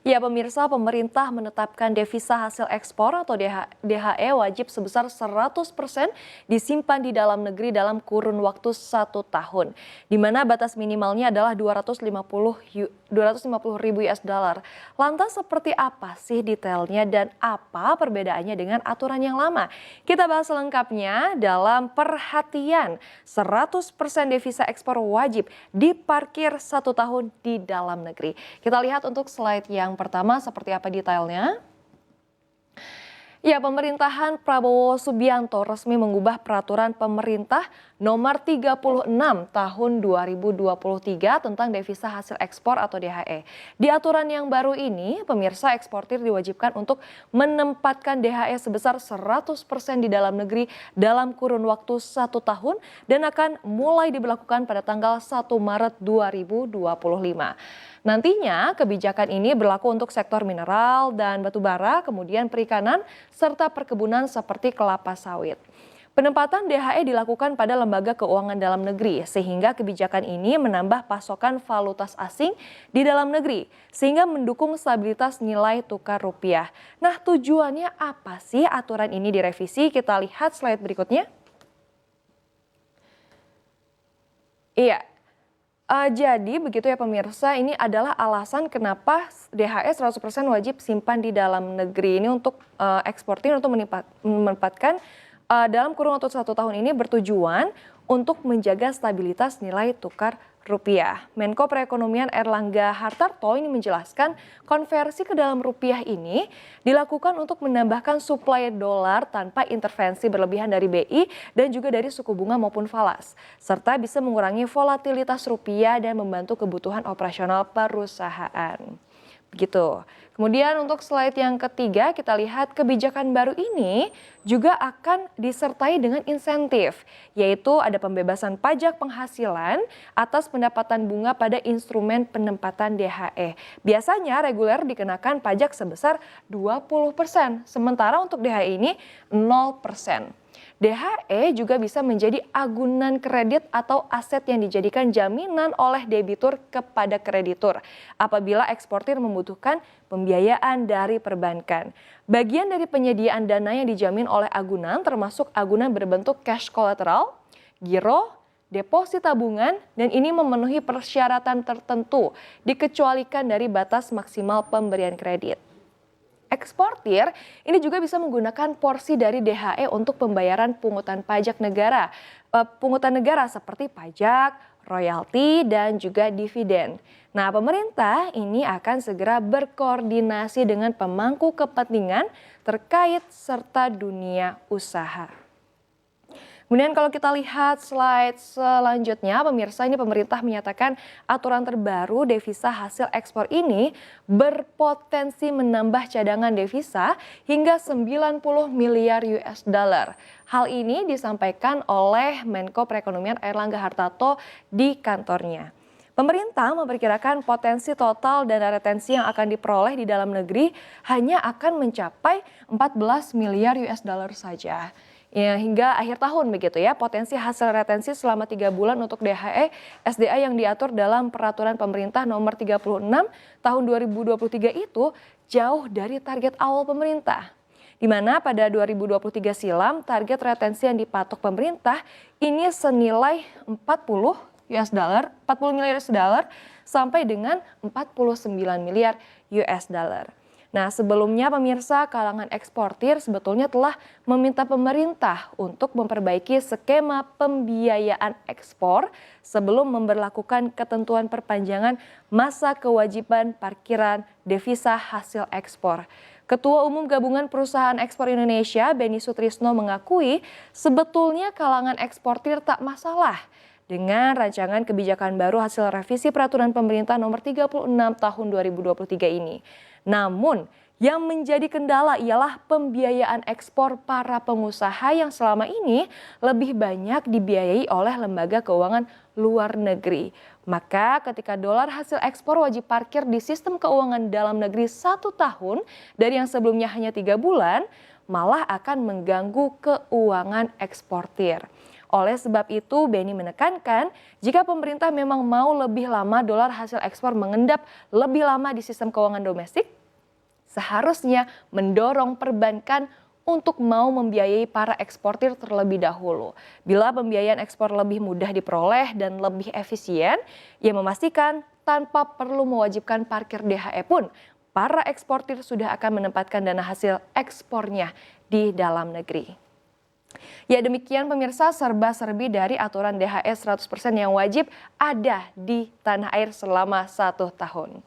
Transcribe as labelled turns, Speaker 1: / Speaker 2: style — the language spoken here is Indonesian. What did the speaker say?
Speaker 1: Ya pemirsa, pemerintah menetapkan devisa hasil ekspor atau DHE wajib sebesar 100% disimpan di dalam negeri dalam kurun waktu 1 tahun. Di mana batas minimalnya adalah 250 ribu US dollar. Lantas seperti apa sih detailnya dan apa perbedaannya dengan aturan yang lama? Kita bahas selengkapnya dalam perhatian 100% devisa ekspor wajib diparkir 1 tahun di dalam negeri. Kita lihat untuk slide yang pertama seperti apa detailnya. Ya, pemerintahan Prabowo Subianto resmi mengubah peraturan pemerintah nomor 36 tahun 2023 tentang devisa hasil ekspor atau DHE. Di aturan yang baru ini, pemirsa eksportir diwajibkan untuk menempatkan DHE sebesar 100% di dalam negeri dalam kurun waktu 1 tahun dan akan mulai diberlakukan pada tanggal 1 Maret 2025. Nantinya kebijakan ini berlaku untuk sektor mineral dan batu bara, kemudian perikanan, serta perkebunan seperti kelapa sawit. Penempatan DHE dilakukan pada lembaga keuangan dalam negeri, sehingga kebijakan ini menambah pasokan valutas asing di dalam negeri, sehingga mendukung stabilitas nilai tukar rupiah. Nah, tujuannya apa sih aturan ini direvisi? Kita lihat slide berikutnya. Iya. Jadi begitu ya pemirsa, ini adalah alasan kenapa DHE 100% wajib simpan di dalam negeri. Ini untuk eksportir untuk menempatkan dalam kurun waktu 1 tahun ini bertujuan untuk menjaga stabilitas nilai tukar rupiah. Menko Perekonomian Erlangga Hartarto ini menjelaskan konversi ke dalam rupiah ini dilakukan untuk menambahkan suplai dolar tanpa intervensi berlebihan dari BI dan juga dari suku bunga maupun falas, serta bisa mengurangi volatilitas rupiah dan membantu kebutuhan operasional perusahaan. Begitu. Kemudian untuk slide yang ketiga kita lihat kebijakan baru ini juga akan disertai dengan insentif, yaitu ada pembebasan pajak penghasilan atas pendapatan bunga pada instrumen penempatan DHE. Biasanya reguler dikenakan pajak sebesar 20%, sementara untuk DHE ini 0%. DHE juga bisa menjadi agunan kredit atau aset yang dijadikan jaminan oleh debitur kepada kreditur apabila eksportir membutuhkan pembiayaan dari perbankan. Bagian dari penyediaan dana yang dijamin oleh agunan termasuk agunan berbentuk cash collateral, giro, deposit tabungan, dan ini memenuhi persyaratan tertentu dikecualikan dari batas maksimal pemberian kredit. Eksportir ini juga bisa menggunakan porsi dari DHE untuk pembayaran pungutan pajak negara, seperti pajak, royalti, dan juga dividen. Nah, pemerintah ini akan segera berkoordinasi dengan pemangku kepentingan terkait serta dunia usaha. Kemudian kalau kita lihat slide selanjutnya, pemirsa, ini pemerintah menyatakan aturan terbaru devisa hasil ekspor ini berpotensi menambah cadangan devisa hingga 90 miliar US dollar. Hal ini disampaikan oleh Menko Perekonomian Erlangga Hartarto di kantornya. Pemerintah memperkirakan potensi total dana retensi yang akan diperoleh di dalam negeri hanya akan mencapai 14 miliar US dollar saja. Ya, hingga akhir tahun begitu ya, potensi hasil retensi selama 3 bulan untuk DHE SDA yang diatur dalam peraturan pemerintah nomor 36 tahun 2023 itu jauh dari target awal pemerintah. Di mana pada 2023 silam target retensi yang dipatok pemerintah ini senilai 40 miliar US dollar sampai dengan 49 miliar US dollar. Nah, sebelumnya pemirsa, kalangan eksportir sebetulnya telah meminta pemerintah untuk memperbaiki skema pembiayaan ekspor sebelum memberlakukan ketentuan perpanjangan masa kewajiban parkiran devisa hasil ekspor. Ketua Umum Gabungan Perusahaan Ekspor Indonesia, Beni Sutrisno, mengakui sebetulnya kalangan eksportir tak masalah dengan rancangan kebijakan baru hasil revisi peraturan pemerintah nomor 36 tahun 2023 ini. Namun, yang menjadi kendala ialah pembiayaan ekspor para pengusaha yang selama ini lebih banyak dibiayai oleh lembaga keuangan luar negeri. Maka ketika dolar hasil ekspor wajib parkir di sistem keuangan dalam negeri 1 tahun dari yang sebelumnya hanya 3 bulan, malah akan mengganggu keuangan eksportir. Oleh sebab itu, Benny menekankan jika pemerintah memang mau lebih lama dolar hasil ekspor mengendap lebih lama di sistem keuangan domestik, seharusnya mendorong perbankan untuk mau membiayai para eksportir terlebih dahulu. Bila pembiayaan ekspor lebih mudah diperoleh dan lebih efisien, ia memastikan tanpa perlu mewajibkan parkir DHE pun, para eksportir sudah akan menempatkan dana hasil ekspornya di dalam negeri. Ya demikian pemirsa serba-serbi dari aturan DHE 100% yang wajib ada di tanah air selama 1 tahun.